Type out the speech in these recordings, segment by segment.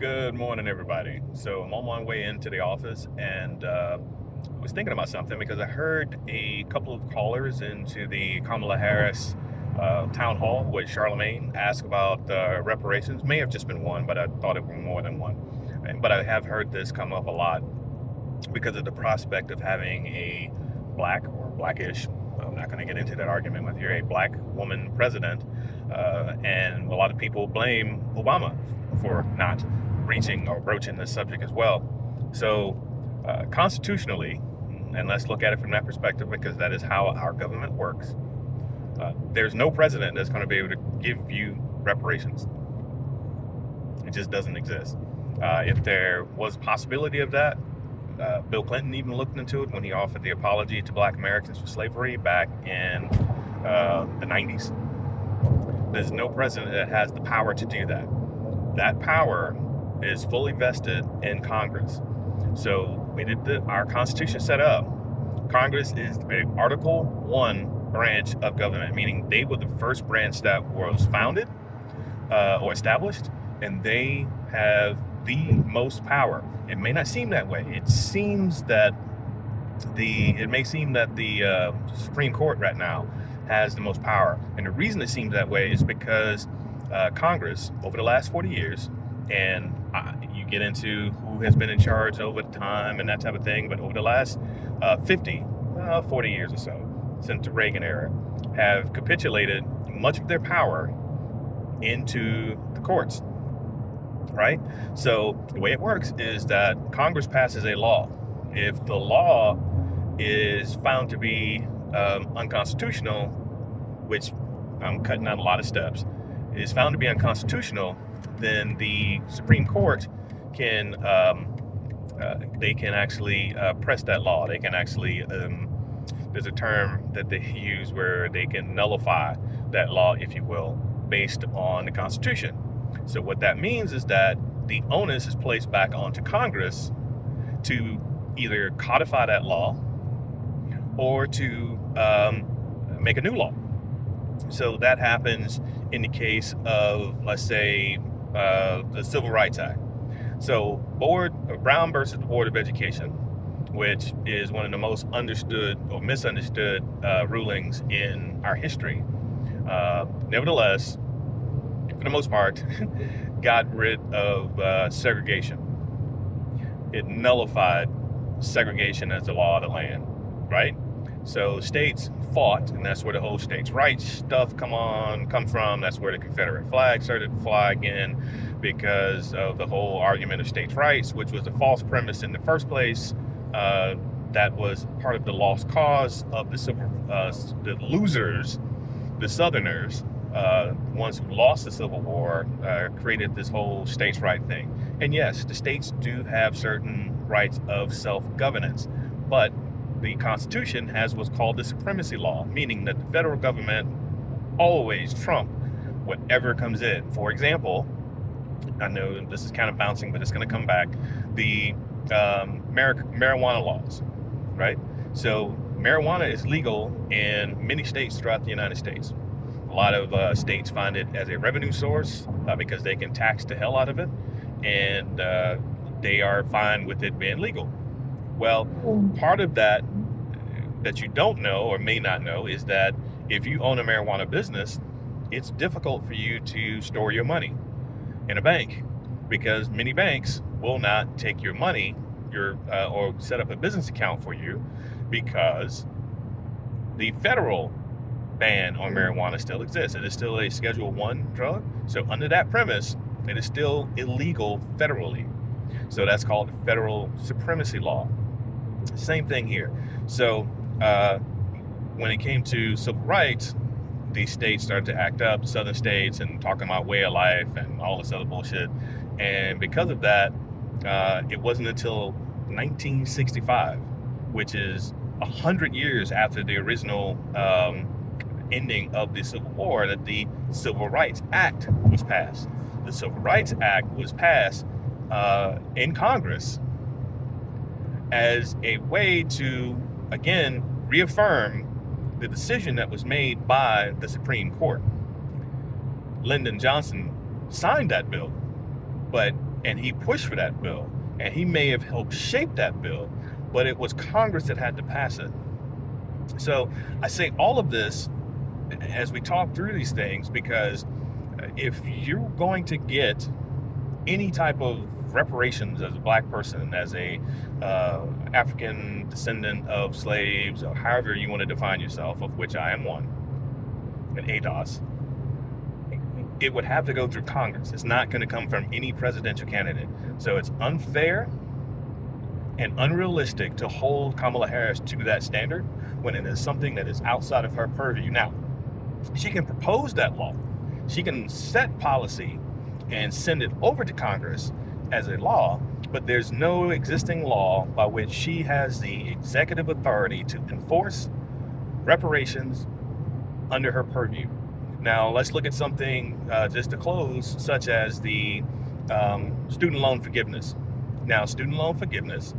Good morning, everybody. So I'm on my way into the office and was thinking about something because I heard a couple of callers into the Kamala Harris town hall with Charlemagne ask about reparations. May have just been one, but I thought it were more than one. But I have heard this come up a lot because of the prospect of having a black or blackish, I'm not going to get into that argument with you, a black woman president. And a lot of people blame Obama for not reaching or broaching this subject as well. So constitutionally, and let's look at it from that perspective because that is how our government works, there's no president that's going to be able to give you reparations. It just doesn't exist. If there was a possibility of that, Bill Clinton even looked into it when he offered the apology to black Americans for slavery back in the 90s. There's no president that has the power to do that. That power is fully vested in Congress. So our Constitution set up. Congress is the Article 1 branch of government, meaning they were the first branch that was founded or established, and they have the most power. It may not seem that way. It may seem that the Supreme Court right now has the most power. And the reason it seems that way is because Congress, over the last 40 years, and you get into who has been in charge over time and that type of thing, but over the last 40 years or so, since the Reagan era, have capitulated much of their power into the courts, right? So the way it works is that Congress passes a law. If the law is found to be unconstitutional, which I'm cutting out a lot of steps, is found to be unconstitutional, then the Supreme Court can actually press that law. They can actually there's a term that they use where they can nullify that law, if you will, based on the Constitution. So what that means is that the onus is placed back onto Congress to either codify that law or to make a new law. So that happens in the case of, let's say, the Civil Rights Act. So Brown versus the Board of Education, which is one of the most understood or misunderstood rulings in our history, nevertheless, for the most part, got rid of segregation. It nullified segregation as the law of the land, right? So states fought, and that's where the whole states' rights stuff come from. That's where the Confederate flag started to fly again, because of the whole argument of states' rights, which was a false premise in the first place. That was part of the lost cause of the losers, the Southerners, ones who lost the Civil War, created this whole states' right thing. And yes, the states do have certain rights of self-governance, but the Constitution has what's called the supremacy law, meaning that the federal government always trump whatever comes in. For example, I know this is kind of bouncing, but it's going to come back. The marijuana laws, right? So marijuana is legal in many states throughout the United States. A lot of states find it as a revenue source because they can tax the hell out of it, and they are fine with it being legal. Well, part of that you don't know or may not know is that if you own a marijuana business, it's difficult for you to store your money in a bank because many banks will not take your money or set up a business account for you because the federal ban on marijuana still exists. It is still a Schedule I drug. So under that premise, it is still illegal federally. So that's called the federal supremacy law. Same thing here. So when it came to civil rights, these states started to act up, southern states, and talking about way of life and all this other bullshit. And because of that, it wasn't until 1965, which is 100 years after the original ending of the Civil War, that the Civil Rights Act was passed. The Civil Rights Act was passed in Congress as a way to, again, reaffirm the decision that was made by the Supreme Court. Lyndon Johnson signed that bill, but and he pushed for that bill, and he may have helped shape that bill, but it was Congress that had to pass it. So I say all of this as we talk through these things, because if you're going to get any type of reparations as a black person, as a African descendant of slaves, or however you want to define yourself, of which I am one, an ADOS, it would have to go through Congress. It's not going to come from any presidential candidate. So it's unfair and unrealistic to hold Kamala Harris to that standard when it is something that is outside of her purview. Now, she can propose that law. She can set policy and send it over to Congress as a law, but there's no existing law by which she has the executive authority to enforce reparations under her purview. Now, let's look at something just to close, such as the student loan forgiveness. Now, student loan forgiveness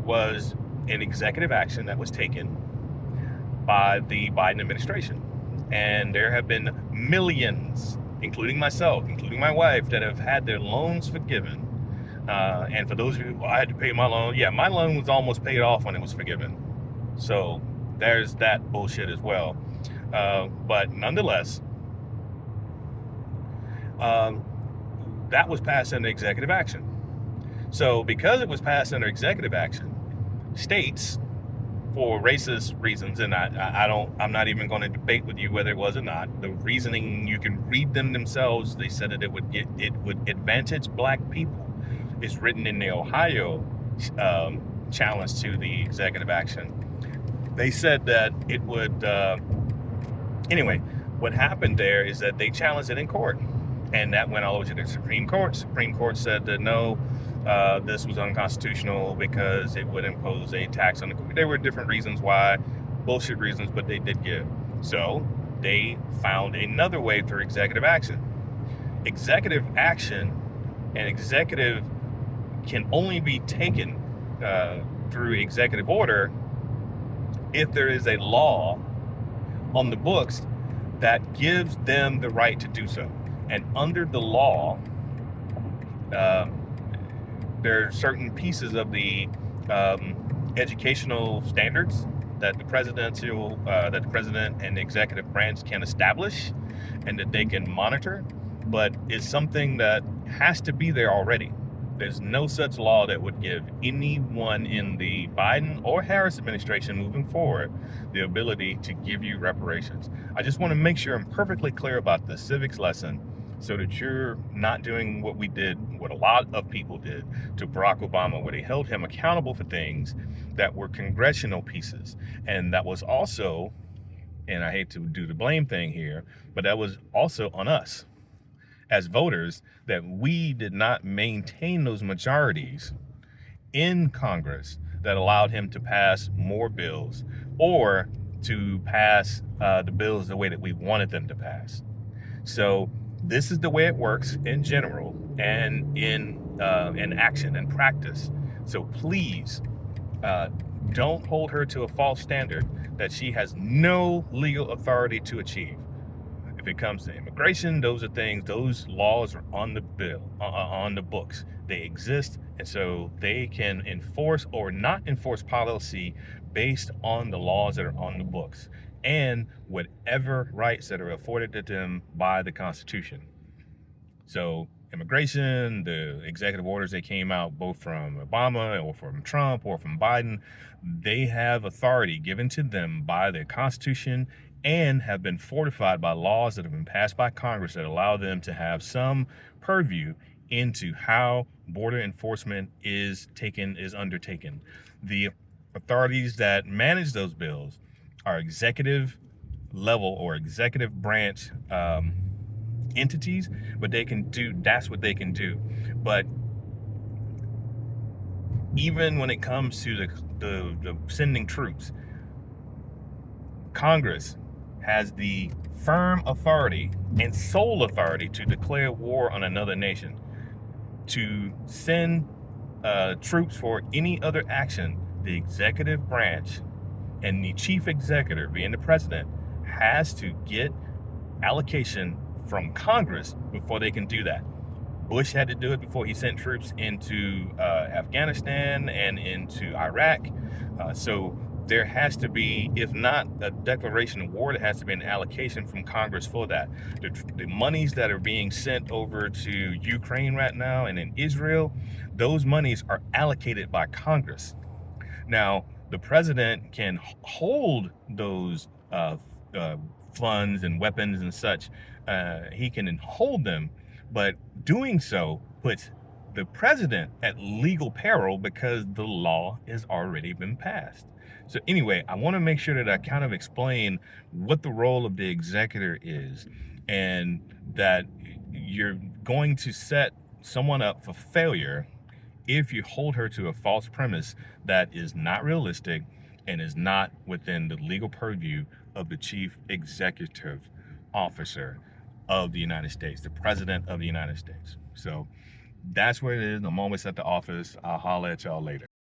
was an executive action that was taken by the Biden administration. And there have been millions, including myself, including my wife, that have had their loans forgiven. And for those of you, I had to pay my loan. Yeah, my loan was almost paid off when it was forgiven. So there's that bullshit as well. But nonetheless, that was passed under executive action. So because it was passed under executive action, states, for racist reasons, and I'm not even going to debate with you whether it was or not. The reasoning, you can read them themselves. They said that it would advantage black people. It's written in the Ohio challenge to the executive action. They said that it would. Anyway, what happened there is that they challenged it in court, and that went all the way to the Supreme Court. Supreme Court said that no, this was unconstitutional because it would impose a tax on the. There were different reasons why, bullshit reasons, but they did give. So they found another way through executive action. Executive action and executive can only be taken through executive order if there is a law on the books that gives them the right to do so. And under the law, there are certain pieces of the educational standards that the president and the executive branch can establish and that they can monitor, but it's something that has to be there already. There's no such law that would give anyone in the Biden or Harris administration moving forward the ability to give you reparations. I just want to make sure I'm perfectly clear about the civics lesson so that you're not doing what we did, what a lot of people did to Barack Obama, where they held him accountable for things that were congressional pieces. And that was also, and I hate to do the blame thing here, but that was also on us as voters, that we did not maintain those majorities in Congress that allowed him to pass more bills or to pass the bills the way that we wanted them to pass. So this is the way it works in general and in action and practice. So please don't hold her to a false standard that she has no legal authority to achieve. If it comes to immigration, those laws are on the bill, on the books. They exist, and so they can enforce or not enforce policy based on the laws that are on the books and whatever rights that are afforded to them by the Constitution. So immigration, the executive orders that came out both from Obama or from Trump or from Biden, they have authority given to them by the Constitution and have been fortified by laws that have been passed by Congress that allow them to have some purview into how border enforcement is undertaken. The authorities that manage those bills are executive level or executive branch entities, but that's what they can do. But even when it comes to the sending troops, Congress has the firm authority and sole authority to declare war on another nation. To send troops for any other action, the executive branch and the chief executive, being the president, has to get allocation from Congress before they can do that. Bush had to do it before he sent troops into Afghanistan and into Iraq. So there has to be, if not a declaration of war, there has to be an allocation from Congress for that. The monies that are being sent over to Ukraine right now and in Israel, those monies are allocated by Congress. Now, the president can hold those funds and weapons and such. He can hold them, but doing so puts the president at legal peril because the law has already been passed. So anyway, I want to make sure that I kind of explain what the role of the executor is, and that you're going to set someone up for failure if you hold her to a false premise that is not realistic and is not within the legal purview of the chief executive officer of the United States, the president of the United States. So that's what it is. I'm almost at the office. I'll holler at y'all later.